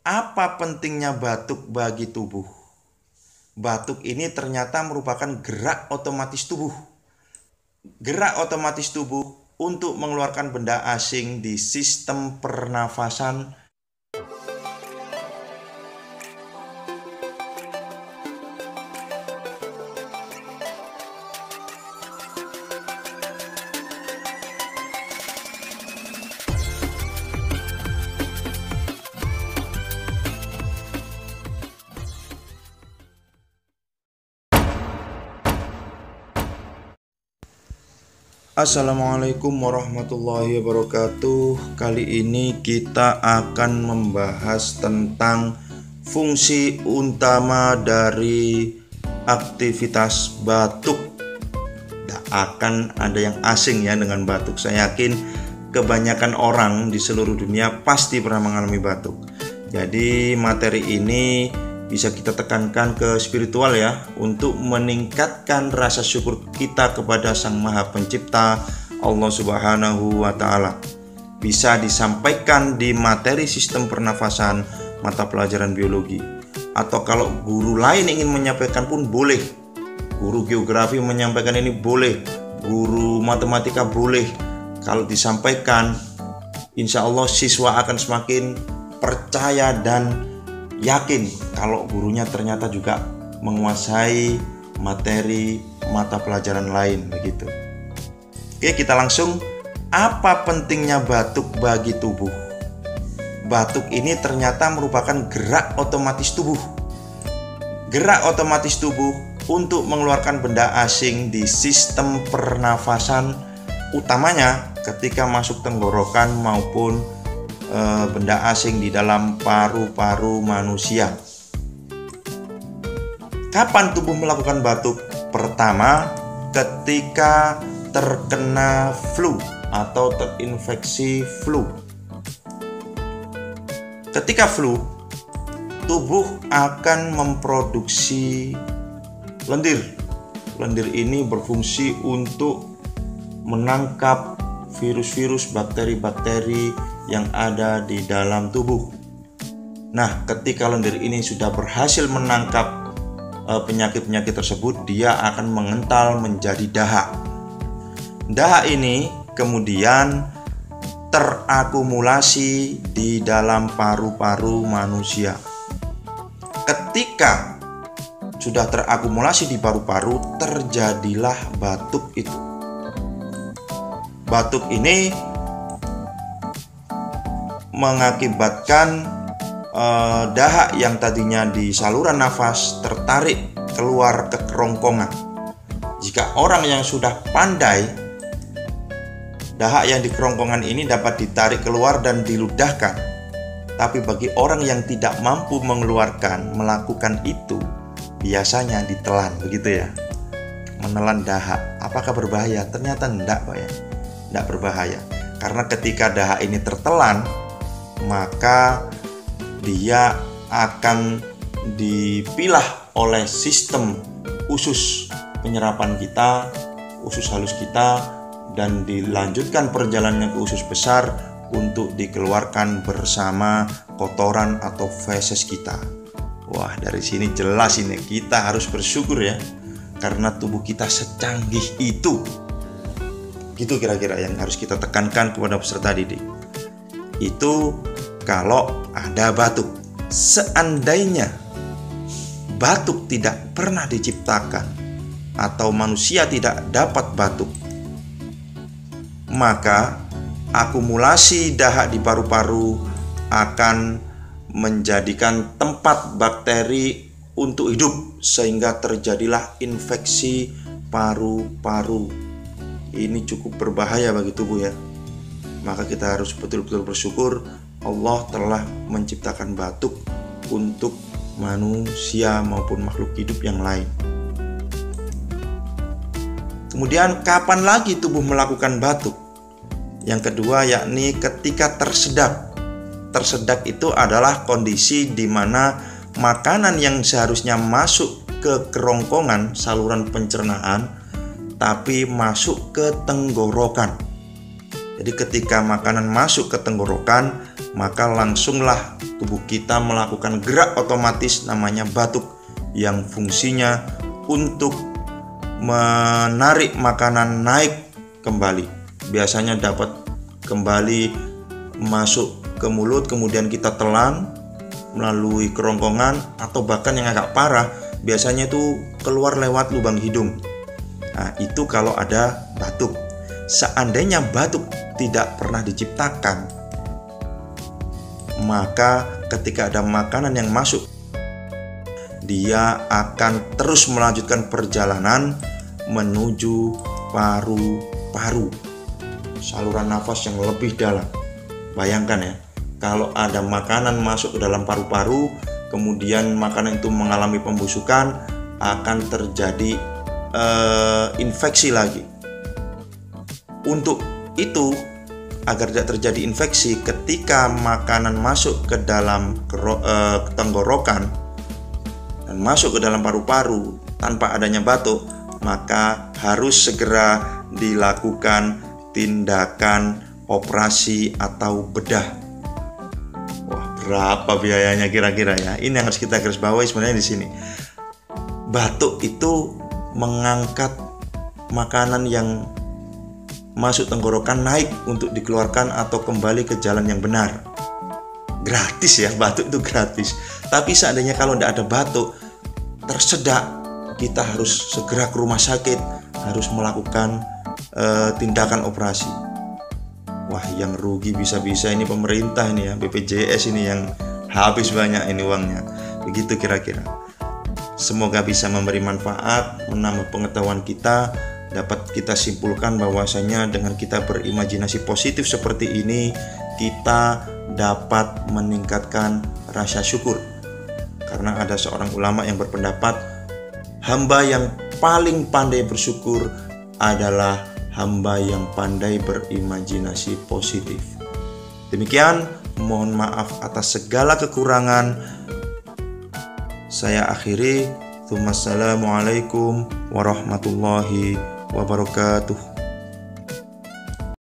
Apa pentingnya batuk bagi tubuh? Batuk ini ternyata merupakan gerak otomatis tubuh. Gerak otomatis tubuh untuk mengeluarkan benda asing di sistem pernafasan. Assalamualaikum warahmatullahi wabarakatuh. Kali ini kita akan membahas tentang fungsi utama dari aktivitas batuk. Tidak akan ada yang asing ya dengan batuk. Saya yakin kebanyakan orang di seluruh dunia pasti pernah mengalami batuk. Jadi materi ini bisa kita tekankan ke spiritual ya, untuk meningkatkan rasa syukur kita kepada Sang Maha Pencipta Allah Subhanahu wa Ta'ala. Bisa disampaikan di materi sistem pernafasan mata pelajaran biologi, atau kalau guru lain ingin menyampaikan pun boleh. Guru geografi menyampaikan ini boleh, guru matematika boleh. Kalau disampaikan, insya Allah siswa akan semakin percaya dan yakin kalau gurunya ternyata juga menguasai materi mata pelajaran lain begitu. Oke, kita langsung. Apa pentingnya batuk bagi tubuh? Batuk ini ternyata merupakan gerak otomatis tubuh. Gerak otomatis tubuh untuk mengeluarkan benda asing di sistem pernafasan, utamanya ketika masuk tenggorokan maupun benda asing di dalam paru-paru manusia. Kapan tubuh melakukan batuk? Pertama, ketika terkena flu atau terinfeksi flu. Ketika flu, tubuh akan memproduksi lendir. Lendir ini berfungsi untuk menangkap virus-virus, bakteri-bakteri yang ada di dalam tubuh. Nah, ketika lendir ini sudah berhasil menangkap penyakit-penyakit tersebut, dia akan mengental menjadi dahak. Dahak ini kemudian terakumulasi di dalam paru-paru manusia. Ketika sudah terakumulasi di paru-paru, terjadilah batuk itu. Batuk ini mengakibatkan dahak yang tadinya di saluran nafas tertarik keluar ke kerongkongan. Jika orang yang sudah pandai, dahak yang di kerongkongan ini dapat ditarik keluar dan diludahkan. Tapi bagi orang yang tidak mampu melakukan itu, biasanya ditelan, begitu ya. Menelan dahak, apakah berbahaya? Ternyata enggak, Pak ya. Enggak berbahaya. Karena ketika dahak ini tertelan, maka dia akan dipilah oleh sistem usus penyerapan kita, usus halus kita, dan dilanjutkan perjalanannya ke usus besar untuk dikeluarkan bersama kotoran atau feses kita. Wah, dari sini jelas ini kita harus bersyukur ya, karena tubuh kita secanggih itu. Gitu kira-kira yang harus kita tekankan kepada peserta didik. Itu kalau ada batuk. Seandainya batuk tidak pernah diciptakan atau manusia tidak dapat batuk, maka akumulasi dahak di paru-paru akan menjadikan tempat bakteri untuk hidup, sehingga terjadilah infeksi paru-paru. Ini cukup berbahaya bagi tubuh ya. Maka kita harus betul-betul bersyukur Allah telah menciptakan batuk untuk manusia maupun makhluk hidup yang lain. Kemudian kapan lagi tubuh melakukan batuk? Yang kedua yakni ketika tersedak. Tersedak itu adalah kondisi di mana makanan yang seharusnya masuk ke kerongkongan saluran pencernaan tapi masuk ke tenggorokan. Jadi ketika makanan masuk ke tenggorokan, maka langsunglah tubuh kita melakukan gerak otomatis namanya batuk, yang fungsinya untuk menarik makanan naik kembali. Biasanya dapat kembali masuk ke mulut, kemudian kita telan melalui kerongkongan, atau bahkan yang agak parah biasanya itu keluar lewat lubang hidung. Nah, itu kalau ada batuk. Seandainya batuk tidak pernah diciptakan, maka ketika ada makanan yang masuk, dia akan terus melanjutkan perjalanan menuju paru-paru, saluran nafas yang lebih dalam. Bayangkan ya, kalau ada makanan masuk ke dalam paru-paru, kemudian makanan itu mengalami pembusukan, akan terjadi infeksi lagi. Untuk itu, agar tidak terjadi infeksi ketika makanan masuk ke dalam tenggorokan dan masuk ke dalam paru-paru tanpa adanya batuk, maka harus segera dilakukan tindakan operasi atau bedah. Wah, berapa biayanya kira-kira ya? Ini yang harus kita garis bawahi sebenarnya di sini. Batuk itu mengangkat makanan yang masuk tenggorokan naik untuk dikeluarkan atau kembali ke jalan yang benar. Gratis ya, batuk itu gratis. Tapi seandainya kalau tidak ada batuk, tersedak, kita harus segera ke rumah sakit, harus melakukan tindakan operasi. Wah, yang rugi bisa-bisa ini pemerintah ini ya, BPJS ini yang habis banyak ini uangnya. Begitu kira-kira. Semoga bisa memberi manfaat, menambah pengetahuan kita, dapat kita simpulkan bahwasanya dengan kita berimajinasi positif seperti ini, kita dapat meningkatkan rasa syukur. Karena ada seorang ulama yang berpendapat, hamba yang paling pandai bersyukur adalah hamba yang pandai berimajinasi positif. Demikian, mohon maaf atas segala kekurangan. Saya akhiri. Assalamualaikum warahmatullahi wabarakatuh.